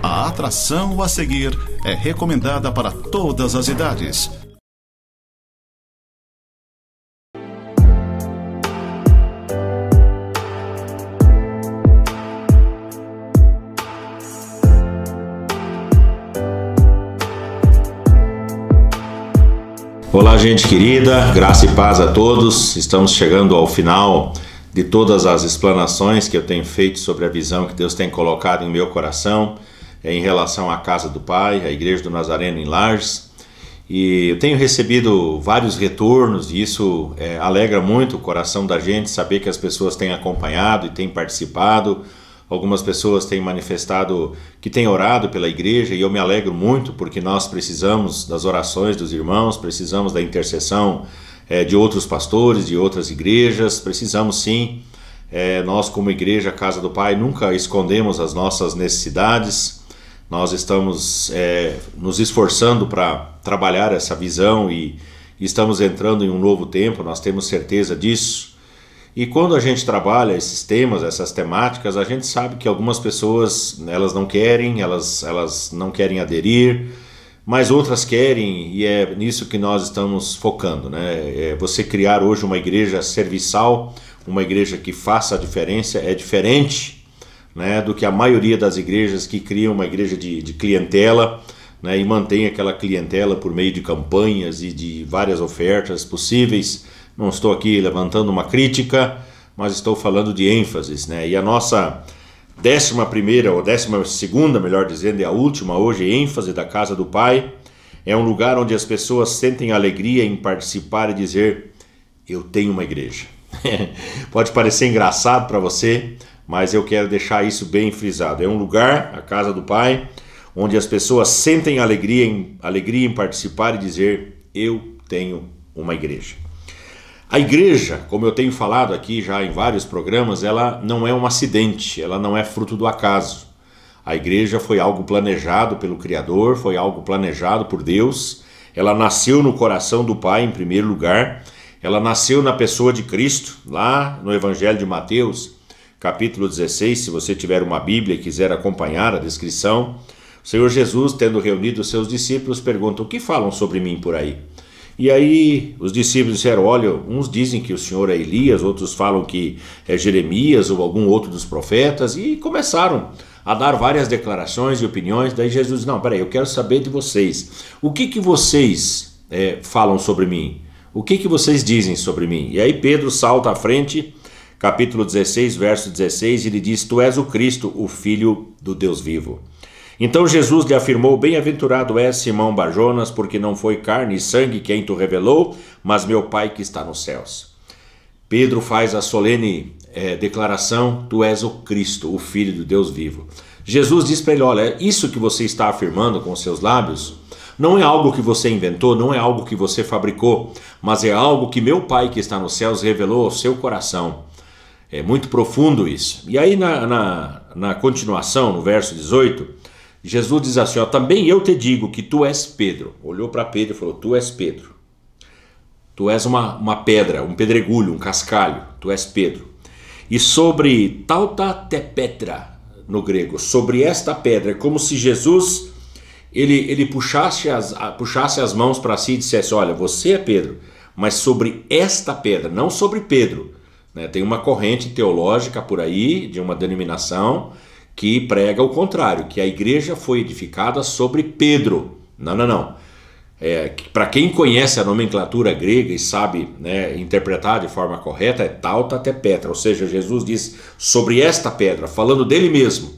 A atração a seguir é recomendada para todas as idades. Olá, gente querida, graça e paz a todos. Estamos chegando ao final de todas as explanações que eu tenho feito sobre a visão que Deus tem colocado em meu coração em relação à casa do Pai, a Igreja do Nazareno em Lages. E eu tenho recebido vários retornos e isso alegra muito o coração da gente saber que as pessoas têm acompanhado e têm participado. Algumas pessoas têm manifestado que têm orado pela igreja e eu me alegro muito porque nós precisamos das orações dos irmãos, precisamos da intercessão de outros pastores, de outras igrejas, precisamos sim. Nós como igreja Casa do Pai nunca escondemos as nossas necessidades, nós estamos nos esforçando para trabalhar essa visão e estamos entrando em um novo tempo, nós temos certeza disso. E quando a gente trabalha esses temas, essas temáticas, a gente sabe que algumas pessoas elas não querem aderir, mas outras querem e é nisso que nós estamos focando, né? Você criar hoje uma igreja serviçal, uma igreja que faça a diferença, é diferente, né, do que a maioria das igrejas que criam uma igreja de clientela, né, e mantém aquela clientela por meio de campanhas e de várias ofertas possíveis. Não estou aqui levantando uma crítica, mas estou falando de ênfases, né? E a nossa 11ª ou 12ª, melhor dizendo, é a última hoje, ênfase da Casa do Pai. É um lugar onde as pessoas sentem alegria em participar e dizer, eu tenho uma igreja. Pode parecer engraçado para você, mas eu quero deixar isso bem frisado. É um lugar, a Casa do Pai, onde as pessoas sentem alegria em participar e dizer, eu tenho uma igreja. A igreja, como eu tenho falado aqui já em vários programas, ela não é um acidente, ela não é fruto do acaso. A igreja foi algo planejado pelo Criador, foi algo planejado por Deus. Ela nasceu no coração do Pai em primeiro lugar. Ela nasceu na pessoa de Cristo, lá no Evangelho de Mateus, capítulo 16, se você tiver uma Bíblia e quiser acompanhar a descrição. O Senhor Jesus, tendo reunido os seus discípulos, pergunta, o que falam sobre mim por aí? E aí os discípulos disseram, olha, uns dizem que o Senhor é Elias, outros falam que é Jeremias ou algum outro dos profetas, e começaram a dar várias declarações e opiniões. Daí Jesus disse, não, peraí, eu quero saber de vocês, o que vocês falam sobre mim? O que vocês dizem sobre mim? E aí Pedro salta à frente, capítulo 16, verso 16, e ele diz, tu és o Cristo, o Filho do Deus vivo. Então Jesus lhe afirmou, bem-aventurado és Simão Barjonas, porque não foi carne e sangue quem tu revelou, mas meu Pai que está nos céus. Pedro faz a solene declaração, tu és o Cristo, o Filho do Deus vivo. Jesus diz para ele, olha, isso que você está afirmando com seus lábios, não é algo que você inventou, não é algo que você fabricou, mas é algo que meu Pai que está nos céus revelou ao seu coração. É muito profundo isso. E aí na continuação, no verso 18, Jesus diz assim, ó, também eu te digo que tu és Pedro. Olhou para Pedro e falou, tu és Pedro. Tu és uma pedra, um pedregulho, um cascalho. Tu és Pedro. E sobre tauta te petra, no grego, sobre esta pedra, é como se Jesus ele puxasse as mãos para si e dissesse, olha, você é Pedro, mas sobre esta pedra, não sobre Pedro. Né? Tem uma corrente teológica por aí, de uma denominação, que prega o contrário, que a igreja foi edificada sobre Pedro. Não. Para quem conhece a nomenclatura grega e sabe, né, interpretar de forma correta, é tauta te petra, ou seja, Jesus diz, sobre esta pedra, falando dele mesmo,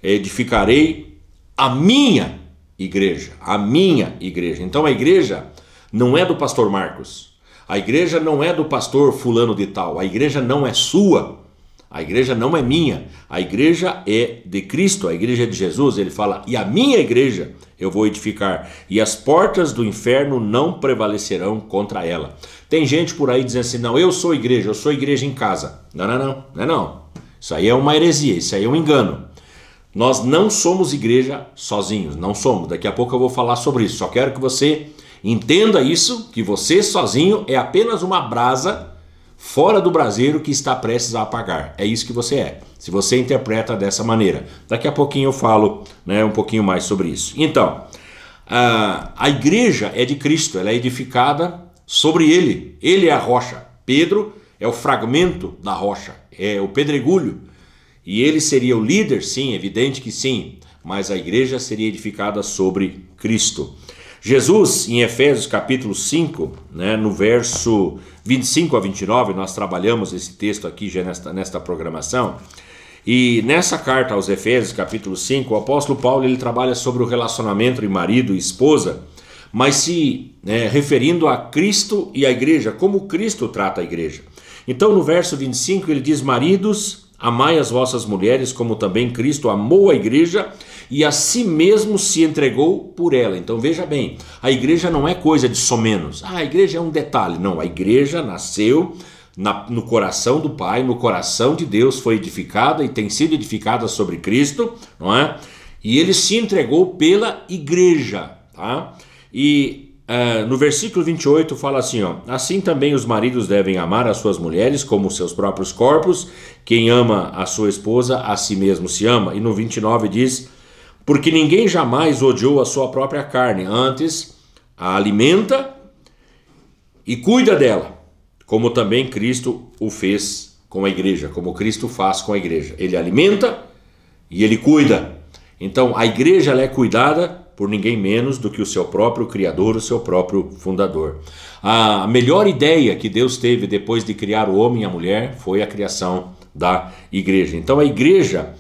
edificarei a minha igreja, a minha igreja. Então a igreja não é do pastor Marcos, a igreja não é do pastor fulano de tal, a igreja não é sua. A igreja não é minha, a igreja é de Cristo, a igreja é de Jesus. Ele fala, e a minha igreja eu vou edificar, e as portas do inferno não prevalecerão contra ela. Tem gente por aí dizendo assim, não, eu sou igreja em casa. Não. Isso aí é uma heresia, isso aí é um engano. Nós não somos igreja sozinhos, não somos. Daqui a pouco eu vou falar sobre isso, só quero que você entenda isso, que você sozinho é apenas uma brasa fora do braseiro que está prestes a apagar. É isso que você é, se você interpreta dessa maneira. Daqui a pouquinho eu falo, né, um pouquinho mais sobre isso. Então, a igreja é de Cristo, ela é edificada sobre ele. Ele é a rocha. Pedro é o fragmento da rocha, é o pedregulho. E ele seria o líder, sim, evidente que sim, mas a igreja seria edificada sobre Cristo. Jesus, em Efésios capítulo 5, né, no verso 25 a 29, nós trabalhamos esse texto aqui já nesta programação, e nessa carta aos Efésios capítulo 5, o apóstolo Paulo ele trabalha sobre o relacionamento entre marido e esposa, mas se referindo a Cristo e a igreja, como Cristo trata a igreja. Então no verso 25 ele diz: maridos, amai as vossas mulheres, como também Cristo amou a igreja e a si mesmo se entregou por ela. Então veja bem, a igreja não é coisa de somenos. A igreja é um detalhe. Não, a igreja nasceu no coração do Pai, no coração de Deus, foi edificada e tem sido edificada sobre Cristo, não é? E ele se entregou pela igreja, tá? E no versículo 28 fala assim, ó: assim também os maridos devem amar as suas mulheres como os seus próprios corpos. Quem ama a sua esposa, a si mesmo se ama. E no 29 diz: porque ninguém jamais odiou a sua própria carne, antes a alimenta e cuida dela, como também Cristo o fez com a igreja, como Cristo faz com a igreja. Ele alimenta e ele cuida. Então a igreja ela é cuidada por ninguém menos do que o seu próprio Criador, o seu próprio Fundador. A melhor ideia que Deus teve depois de criar o homem e a mulher foi a criação da igreja. Então a igreja,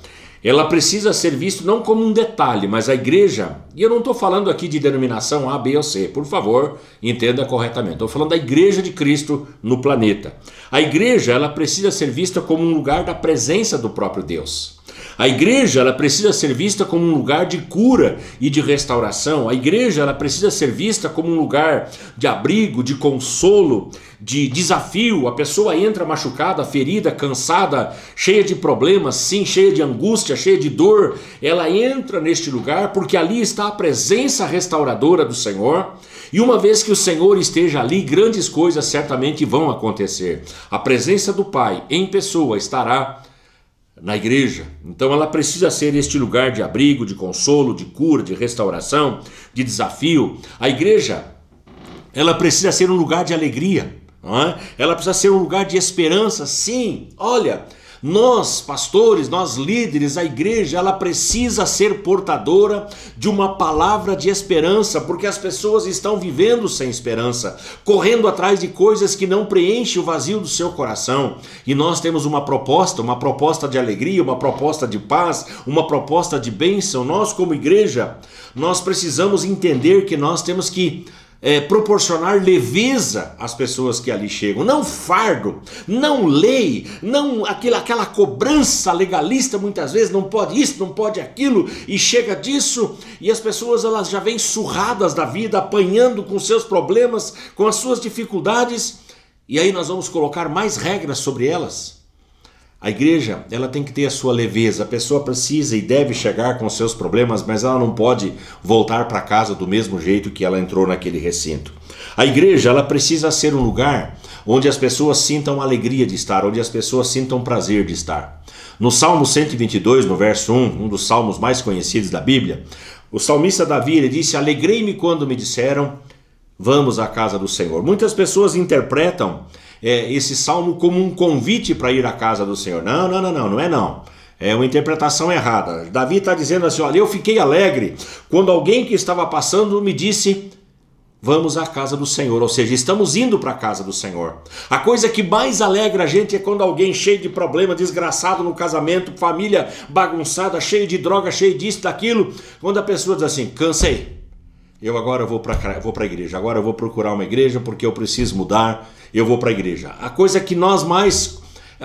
ela precisa ser vista não como um detalhe, mas a igreja, e eu não estou falando aqui de denominação A, B ou C, por favor, entenda corretamente. Estou falando da igreja de Cristo no planeta. A igreja, ela precisa ser vista como um lugar da presença do próprio Deus. A igreja ela precisa ser vista como um lugar de cura e de restauração. A igreja ela precisa ser vista como um lugar de abrigo, de consolo, de desafio. A pessoa entra machucada, ferida, cansada, cheia de problemas, sim, cheia de angústia, cheia de dor. Ela entra neste lugar porque ali está a presença restauradora do Senhor. E uma vez que o Senhor esteja ali, grandes coisas certamente vão acontecer. A presença do Pai em pessoa estará na igreja. Então ela precisa ser este lugar de abrigo, de consolo, de cura, de restauração, de desafio. A igreja, ela precisa ser um lugar de alegria, não é? Ela precisa ser um lugar de esperança. Sim, olha, nós pastores, nós líderes, a igreja, ela precisa ser portadora de uma palavra de esperança, porque as pessoas estão vivendo sem esperança, correndo atrás de coisas que não preenchem o vazio do seu coração. E nós temos uma proposta de alegria, uma proposta de paz, uma proposta de bênção. Nós como igreja, nós precisamos entender que nós temos que proporcionar leveza às pessoas que ali chegam, não fardo, não lei, não aquela cobrança legalista, muitas vezes não pode isso, não pode aquilo, e chega disso, e as pessoas elas já vêm surradas da vida, apanhando com seus problemas, com as suas dificuldades, e aí nós vamos colocar mais regras sobre elas. A igreja, ela tem que ter a sua leveza. A pessoa precisa e deve chegar com seus problemas, mas ela não pode voltar para casa do mesmo jeito que ela entrou naquele recinto. A igreja, ela precisa ser um lugar onde as pessoas sintam alegria de estar, onde as pessoas sintam prazer de estar. No Salmo 122, no verso 1, um dos salmos mais conhecidos da Bíblia, o salmista Davi, ele disse: alegrei-me quando me disseram, vamos à casa do Senhor. Muitas pessoas interpretam esse salmo como um convite para ir à casa do Senhor. Não é não. É uma interpretação errada. Davi está dizendo assim: olha, eu fiquei alegre quando alguém que estava passando me disse, vamos à casa do Senhor. Ou seja, estamos indo para a casa do Senhor. A coisa que mais alegra a gente é quando alguém cheio de problema, desgraçado no casamento, família bagunçada, cheio de droga, cheio disso, daquilo, quando a pessoa diz assim, cansei. Eu agora vou para a igreja, agora eu vou procurar uma igreja porque eu preciso mudar, eu vou para a igreja. A coisa que nós mais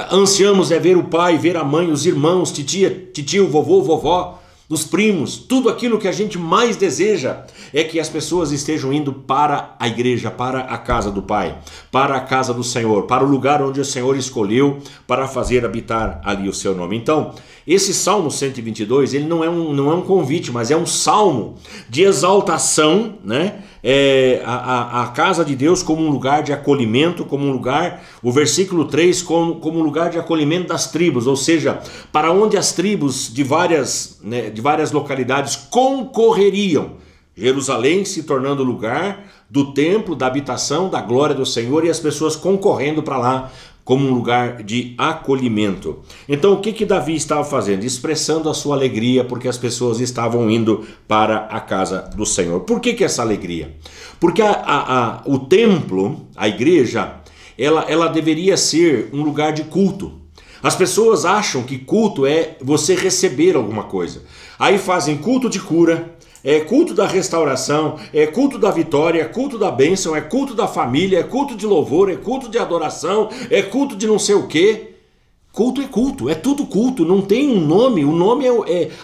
ansiamos é ver o pai, ver a mãe, os irmãos, titio, vovô, vovó, os primos, tudo aquilo que a gente mais deseja é que as pessoas estejam indo para a igreja, para a casa do Pai, para a casa do Senhor, para o lugar onde o Senhor escolheu para fazer habitar ali o seu nome. Então, esse Salmo 122, ele não é um convite, mas é um salmo de exaltação, né? a casa de Deus como um lugar de acolhimento, como um lugar, o versículo 3, como um lugar de acolhimento das tribos, ou seja, para onde as tribos de várias localidades concorreriam. Jerusalém se tornando lugar do templo, da habitação, da glória do Senhor, e as pessoas concorrendo para lá como um lugar de acolhimento. Então o que Davi estava fazendo? Expressando a sua alegria porque as pessoas estavam indo para a casa do Senhor. Por que essa alegria? Porque o templo, a igreja, ela deveria ser um lugar de culto. As pessoas acham que culto é você receber alguma coisa. Aí fazem culto de cura, é culto da restauração, é culto da vitória, é culto da bênção, é culto da família, é culto de louvor, é culto de adoração, é culto de não sei o quê. Culto, é tudo culto, não tem um nome, o nome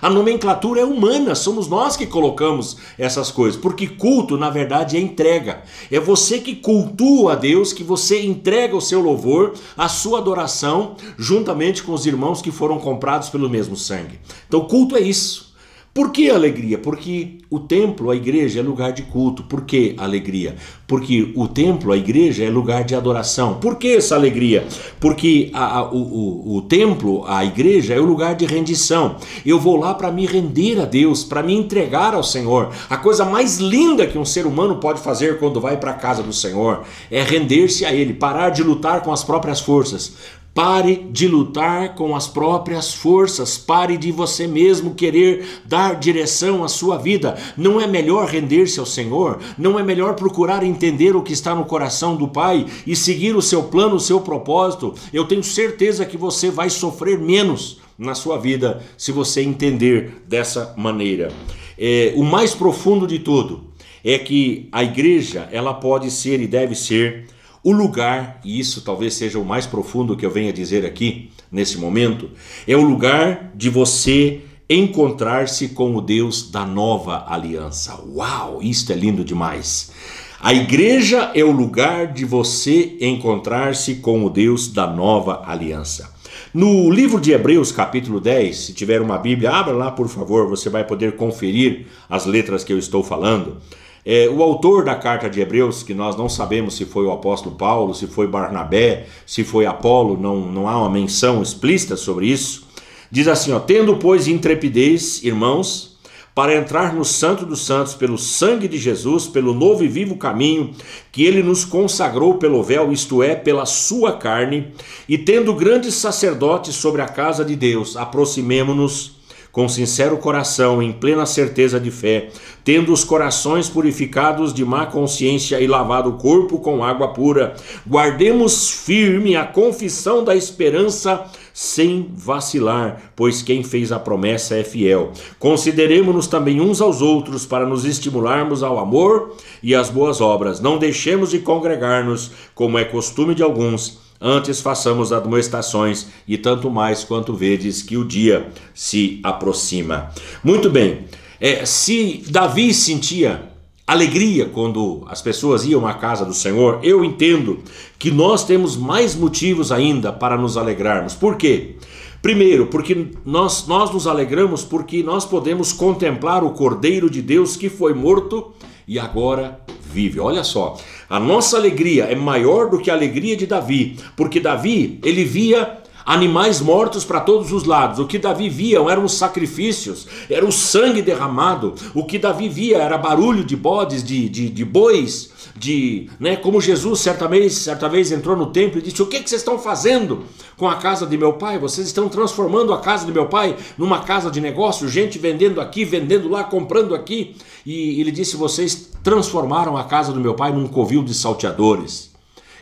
a nomenclatura é humana, somos nós que colocamos essas coisas, porque culto na verdade é entrega, é você que cultua a Deus, que você entrega o seu louvor, a sua adoração, juntamente com os irmãos que foram comprados pelo mesmo sangue. Então culto é isso. Por que alegria? Porque o templo, a igreja, é lugar de culto. Por que alegria? Porque o templo, a igreja, é lugar de adoração. Por que essa alegria? Porque o templo, a igreja, é o lugar de rendição. Eu vou lá para me render a Deus, para me entregar ao Senhor. A coisa mais linda que um ser humano pode fazer quando vai para a casa do Senhor é render-se a Ele, parar de lutar com as próprias forças. Pare de lutar com as próprias forças, pare de você mesmo querer dar direção à sua vida. Não é melhor render-se ao Senhor? Não é melhor procurar entender o que está no coração do Pai e seguir o seu plano, o seu propósito? Eu tenho certeza que você vai sofrer menos na sua vida se você entender dessa maneira. O mais profundo de tudo é que a igreja, ela pode ser e deve ser o lugar, e isso talvez seja o mais profundo que eu venha dizer aqui, nesse momento, é o lugar de você encontrar-se com o Deus da nova aliança. Uau, isto é lindo demais! A igreja é o lugar de você encontrar-se com o Deus da nova aliança. No livro de Hebreus, capítulo 10, se tiver uma Bíblia, abra lá por favor, você vai poder conferir as letras que eu estou falando. O autor da carta de Hebreus, que nós não sabemos se foi o apóstolo Paulo, se foi Barnabé, se foi Apolo, não há uma menção explícita sobre isso, diz assim, tendo pois intrepidez, irmãos, para entrar no Santo dos Santos pelo sangue de Jesus, pelo novo e vivo caminho que ele nos consagrou pelo véu, isto é, pela sua carne, e tendo grandes sacerdotes sobre a casa de Deus, aproximemo-nos com sincero coração, em plena certeza de fé, tendo os corações purificados de má consciência e lavado o corpo com água pura, guardemos firme a confissão da esperança sem vacilar, pois quem fez a promessa é fiel. Consideremo-nos também uns aos outros para nos estimularmos ao amor e às boas obras. Não deixemos de congregar-nos, como é costume de alguns, antes façamos admoestações, e tanto mais quanto vedes que o dia se aproxima. Muito bem, se Davi sentia alegria quando as pessoas iam à casa do Senhor, eu entendo que nós temos mais motivos ainda para nos alegrarmos. Por quê? Primeiro, porque nós nos alegramos porque nós podemos contemplar o Cordeiro de Deus que foi morto e agora vive. Olha só, a nossa alegria é maior do que a alegria de Davi, porque Davi, ele via animais mortos para todos os lados. O que Davi via eram os sacrifícios, era o sangue derramado. O que Davi via era barulho de bodes, de bois, como Jesus certa vez entrou no templo e disse: o que vocês estão fazendo com a casa de meu pai? Vocês estão transformando a casa de meu pai numa casa de negócio, gente vendendo aqui, vendendo lá, comprando aqui. E ele disse: vocês transformaram a casa do meu pai num covil de salteadores.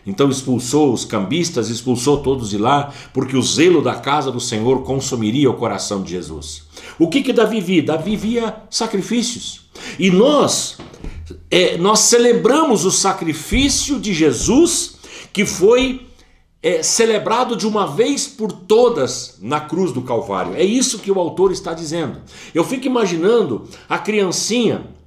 Então expulsou os cambistas, expulsou todos de lá, porque o zelo da casa do Senhor consumiria o coração de Jesus. O que Davi via? Davi via sacrifícios. E nós celebramos o sacrifício de Jesus, que foi celebrado de uma vez por todas na cruz do Calvário. É isso que o autor está dizendo. Eu fico imaginando a criancinha,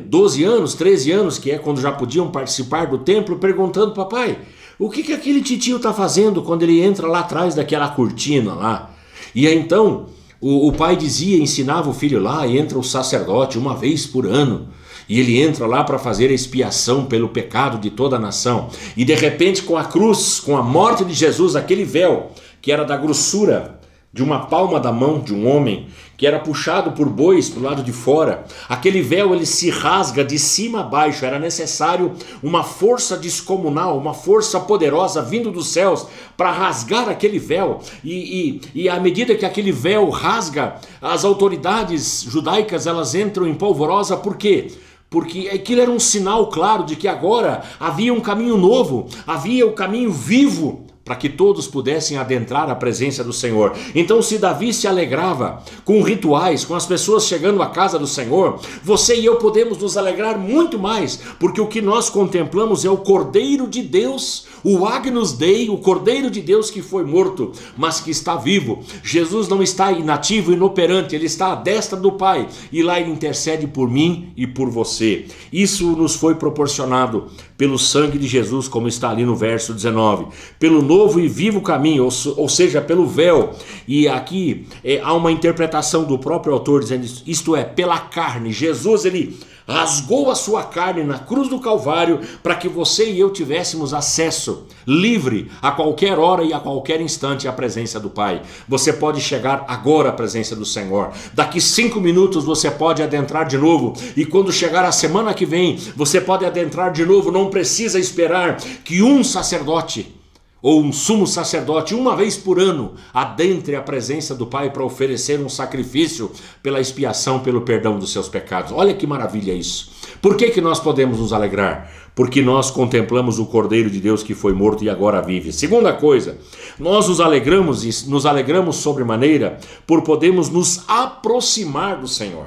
12 anos, 13 anos, que é quando já podiam participar do templo, perguntando: papai, o que aquele titio está fazendo quando ele entra lá atrás daquela cortina lá? E aí então o pai dizia, ensinava o filho lá, e entra o sacerdote uma vez por ano. E ele entra lá para fazer a expiação pelo pecado de toda a nação. E de repente, com a cruz, com a morte de Jesus, aquele véu que era da grossura de uma palma da mão de um homem, que era puxado por bois para o lado de fora, aquele véu ele se rasga de cima a baixo. Era necessário uma força descomunal, uma força poderosa vindo dos céus para rasgar aquele véu. E à medida que aquele véu rasga, as autoridades judaicas elas entram em polvorosa. Por quê? Porque aquilo era um sinal claro de que agora havia um caminho novo, havia o caminho vivo para que todos pudessem adentrar a presença do Senhor. Então, se Davi se alegrava com rituais, com as pessoas chegando à casa do Senhor, você e eu podemos nos alegrar muito mais, porque o que nós contemplamos é o Cordeiro de Deus, o Agnus Dei, o Cordeiro de Deus que foi morto, mas que está vivo. Jesus não está inativo, inoperante, ele está à destra do Pai, e lá ele intercede por mim e por você. Isso nos foi proporcionado pelo sangue de Jesus, como está ali no verso 19, pelo novo e vivo caminho, ou seja, pelo véu. E aqui há uma interpretação do próprio autor dizendo isto é, pela carne. Jesus ele rasgou a sua carne na cruz do Calvário para que você e eu tivéssemos acesso livre a qualquer hora e a qualquer instante à presença do Pai. Você pode chegar agora à presença do Senhor. Daqui 5 minutos você pode adentrar de novo. E quando chegar a semana que vem, você pode adentrar de novo. Não precisa esperar que um sacerdote ou um sumo sacerdote, uma vez por ano, adentre a presença do Pai para oferecer um sacrifício pela expiação, pelo perdão dos seus pecados. Olha que maravilha isso. Por que nós podemos nos alegrar? Porque nós contemplamos o Cordeiro de Deus que foi morto e agora vive. Segunda coisa, nós nos alegramos sobremaneira por podermos nos aproximar do Senhor.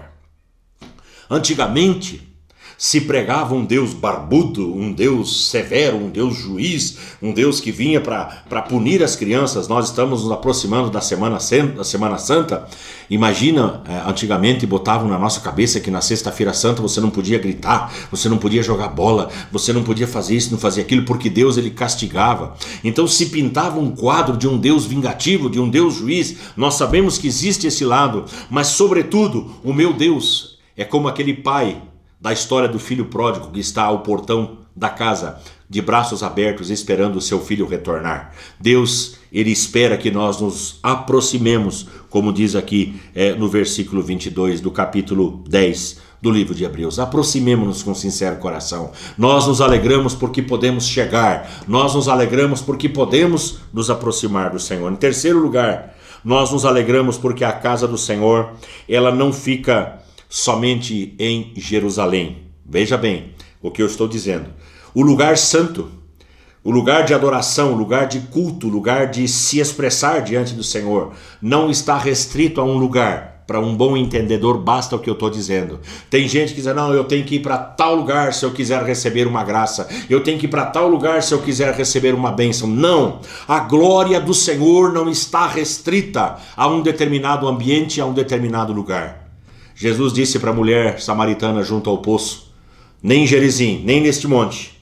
Antigamente, se pregava um Deus barbudo, um Deus severo, um Deus juiz, um Deus que vinha para punir as crianças. Nós estamos nos aproximando da Semana Santa. Imagina, antigamente botavam na nossa cabeça que na Sexta-feira Santa você não podia gritar, você não podia jogar bola, você não podia fazer isso, não fazer aquilo, porque Deus ele castigava. Então se pintava um quadro de um Deus vingativo, de um Deus juiz. Nós sabemos que existe esse lado, mas sobretudo o meu Deus é como aquele pai da história do filho pródigo que está ao portão da casa, de braços abertos, esperando o seu filho retornar. Deus, ele espera que nós nos aproximemos, como diz aqui no versículo 22 do capítulo 10 do livro de Hebreus. Aproximemo-nos com sincero coração. Nós nos alegramos porque podemos chegar. Nós nos alegramos porque podemos nos aproximar do Senhor. Em terceiro lugar, nós nos alegramos porque a casa do Senhor, ela não fica somente em Jerusalém. Veja bem o que eu estou dizendo. O lugar santo, o lugar de adoração, o lugar de culto, o lugar de se expressar diante do Senhor, não está restrito a um lugar. Para um bom entendedor, basta o que eu estou dizendo. Tem gente que diz, não, eu tenho que ir para tal lugar se eu quiser receber uma graça. Eu tenho que ir para tal lugar se eu quiser receber uma bênção. Não, a glória do Senhor não está restrita a um determinado ambiente, a um determinado lugar. Jesus disse para a mulher samaritana junto ao poço, nem em Gerizim, nem neste monte,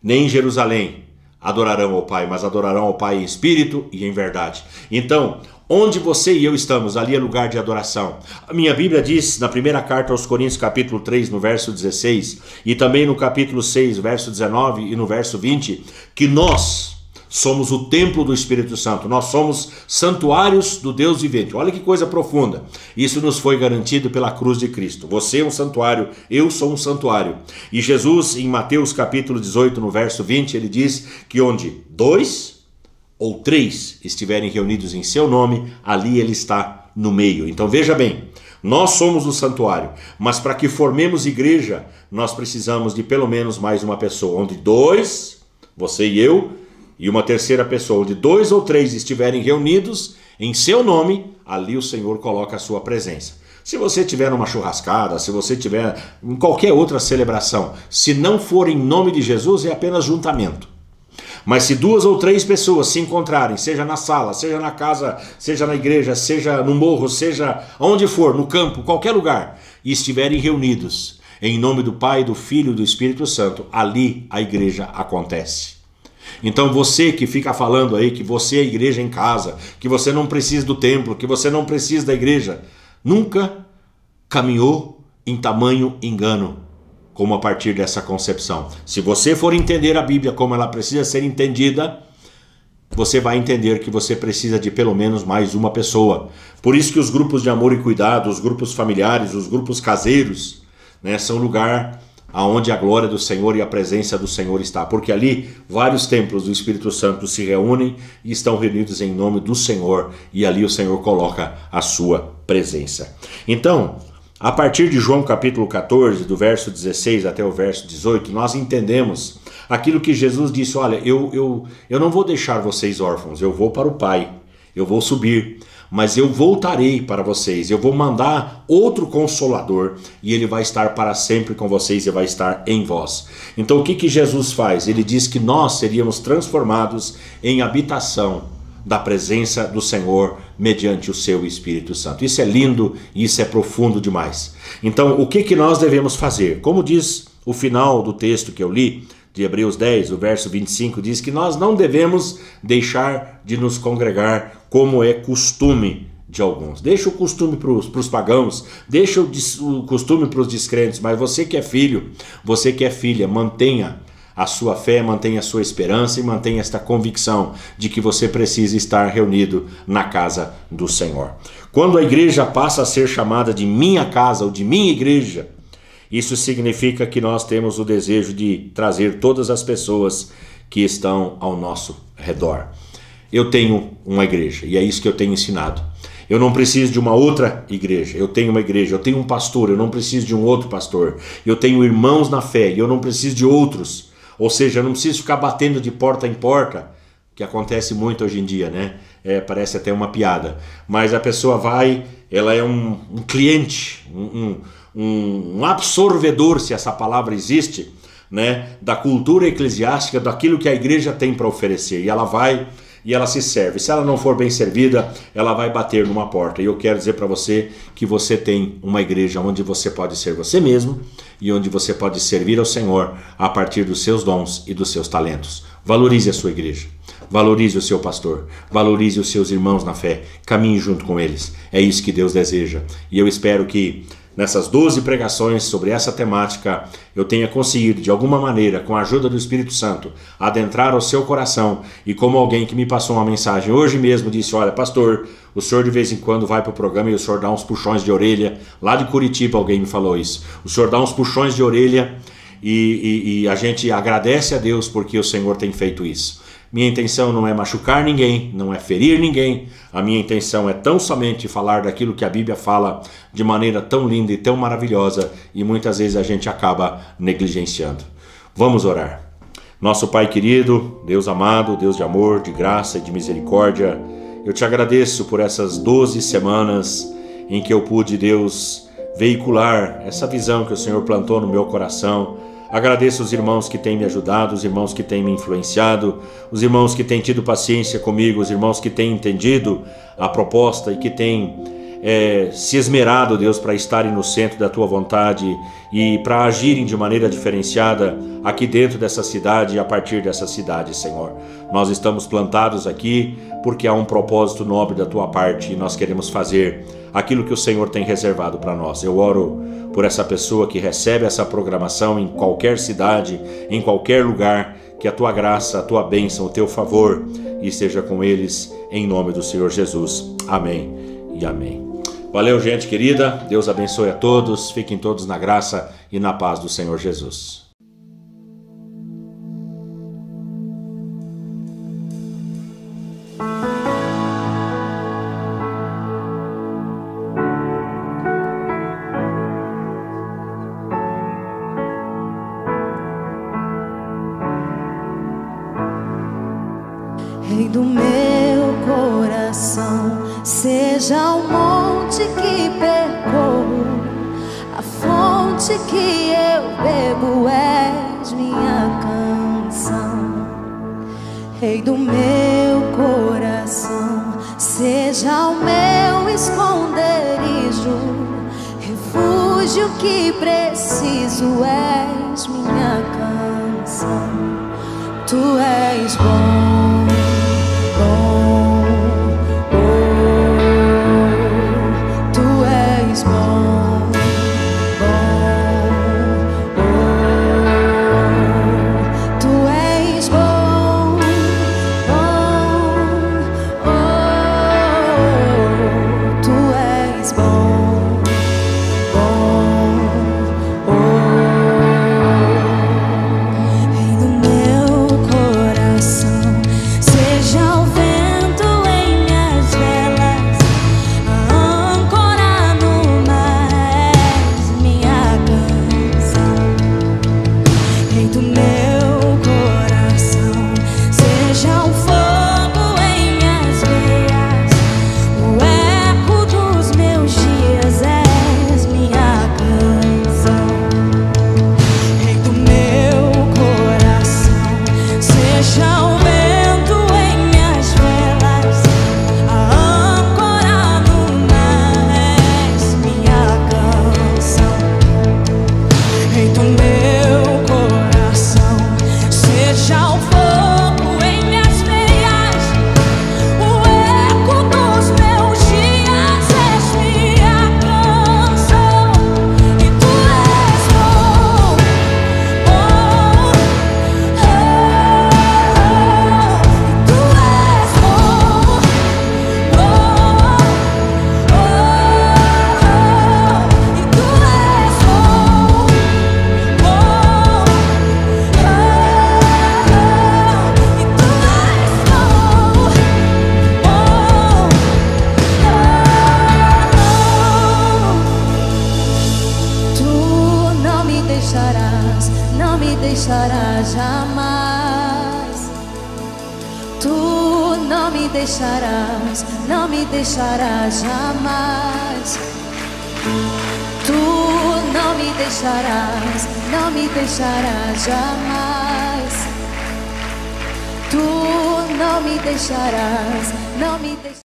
nem em Jerusalém adorarão ao Pai, mas adorarão ao Pai em espírito e em verdade. Então, onde você e eu estamos, ali é lugar de adoração. A minha Bíblia diz, na primeira carta aos Coríntios, capítulo 3, no verso 16, e também no capítulo 6, verso 19 e no verso 20, que nós somos o templo do Espírito Santo. Nós somos santuários do Deus vivente. Olha que coisa profunda. Isso nos foi garantido pela cruz de Cristo. Você é um santuário, eu sou um santuário. E Jesus, em Mateus capítulo 18, no verso 20, ele diz que onde 2 ou 3 estiverem reunidos em seu nome, ali ele está no meio. Então veja bem, nós somos o santuário, mas para que formemos igreja, nós precisamos de pelo menos mais uma pessoa. Onde 2, você e eu, e uma terceira pessoa, onde 2 ou 3 estiverem reunidos em seu nome, ali o Senhor coloca a sua presença. Se você tiver numa churrascada, se você tiver em qualquer outra celebração, se não for em nome de Jesus, é apenas juntamento. Mas se 2 ou 3 pessoas se encontrarem, seja na sala, seja na casa, seja na igreja, seja no morro, seja onde for, no campo, qualquer lugar, e estiverem reunidos em nome do Pai, do Filho e do Espírito Santo, ali a igreja acontece. Então você que fica falando aí que você é a igreja em casa, que você não precisa do templo, que você não precisa da igreja, nunca caminhou em tamanho engano. como a partir dessa concepção. Se você for entender a Bíblia como ela precisa ser entendida, você vai entender que você precisa de pelo menos mais uma pessoa. Por isso que os grupos de amor e cuidado, os grupos familiares, os grupos caseiros, né, são lugar aonde a glória do Senhor e a presença do Senhor está. Porque ali vários templos do Espírito Santo se reúnem e estão reunidos em nome do Senhor. E ali o Senhor coloca a sua presença. Então, a partir de João capítulo 14, do verso 16 até o verso 18, nós entendemos aquilo que Jesus disse: olha, eu não vou deixar vocês órfãos, eu vou para o Pai, eu vou subir, mas eu voltarei para vocês, eu vou mandar outro Consolador e ele vai estar para sempre com vocês e vai estar em vós. Então o que Jesus faz? Ele diz que nós seríamos transformados em habitação da presença do Senhor mediante o seu Espírito Santo. Isso é lindo e isso é profundo demais. Então o que nós devemos fazer? Como diz o final do texto que eu li, de Hebreus 10, o verso 25, diz que nós não devemos deixar de nos congregar como é costume de alguns. Deixa o costume para os pagãos, deixa o costume para os descrentes, mas você que é filho, você que é filha, mantenha a sua fé, mantenha a sua esperança e mantenha esta convicção de que você precisa estar reunido na casa do Senhor. Quando a igreja passa a ser chamada de minha casa ou de minha igreja, isso significa que nós temos o desejo de trazer todas as pessoas que estão ao nosso redor. Eu tenho uma igreja e é isso que eu tenho ensinado. Eu não preciso de uma outra igreja. Eu tenho uma igreja, eu tenho um pastor, eu não preciso de um outro pastor. Eu tenho irmãos na fé e eu não preciso de outros. Ou seja, eu não preciso ficar batendo de porta em porta, que acontece muito hoje em dia, né? Parece até uma piada. Mas a pessoa vai, ela é um cliente, um absorvedor, se essa palavra existe, né, da cultura eclesiástica, daquilo que a igreja tem para oferecer. E ela vai e ela se serve. Se ela não for bem servida, ela vai bater numa porta. E eu quero dizer para você que você tem uma igreja onde você pode ser você mesmo e onde você pode servir ao Senhor a partir dos seus dons e dos seus talentos. Valorize a sua igreja. Valorize o seu pastor, valorize os seus irmãos na fé, caminhe junto com eles. É isso que Deus deseja. E eu espero que nessas 12 pregações sobre essa temática eu tenha conseguido, de alguma maneira, com a ajuda do Espírito Santo, adentrar ao seu coração. E como alguém que me passou uma mensagem hoje mesmo disse: olha, pastor, o senhor de vez em quando vai para o programa e o senhor dá uns puxões de orelha. Lá de Curitiba alguém me falou isso. O senhor dá uns puxões de orelha e a gente agradece a Deus porque o Senhor tem feito isso. Minha intenção não é machucar ninguém, não é ferir ninguém. A minha intenção é tão somente falar daquilo que a Bíblia fala de maneira tão linda e tão maravilhosa, e muitas vezes a gente acaba negligenciando. Vamos orar. Nosso Pai querido, Deus amado, Deus de amor, de graça e de misericórdia, eu te agradeço por essas 12 semanas em que eu pude, Deus, veicular essa visão que o Senhor plantou no meu coração. Agradeço os irmãos que têm me ajudado, os irmãos que têm me influenciado, os irmãos que têm tido paciência comigo, os irmãos que têm entendido a proposta e que têm se esmerado, Deus, para estarem no centro da Tua vontade e para agirem de maneira diferenciada aqui dentro dessa cidade e a partir dessa cidade, Senhor. Nós estamos plantados aqui porque há um propósito nobre da Tua parte e nós queremos fazer aquilo que o Senhor tem reservado para nós. Eu oro por essa pessoa que recebe essa programação em qualquer cidade, em qualquer lugar, que a Tua graça, a Tua bênção, o Teu favor esteja com eles, em nome do Senhor Jesus. Amém e amém. Valeu, gente querida. Deus abençoe a todos. Fiquem todos na graça e na paz do Senhor Jesus. Rei do meu coração, seja o monte que percorro, a fonte que eu bebo, és minha canção. Rei do meu coração, seja o meu esconderijo, refúgio que preciso, és minha canção. Tu és bom, bom, oh, Tu és bom, bom, oh. deixarás, não me deixarás jamais. Tu não me deixarás, não me deixarás jamais. Tu não me deixarás, não me deixarás.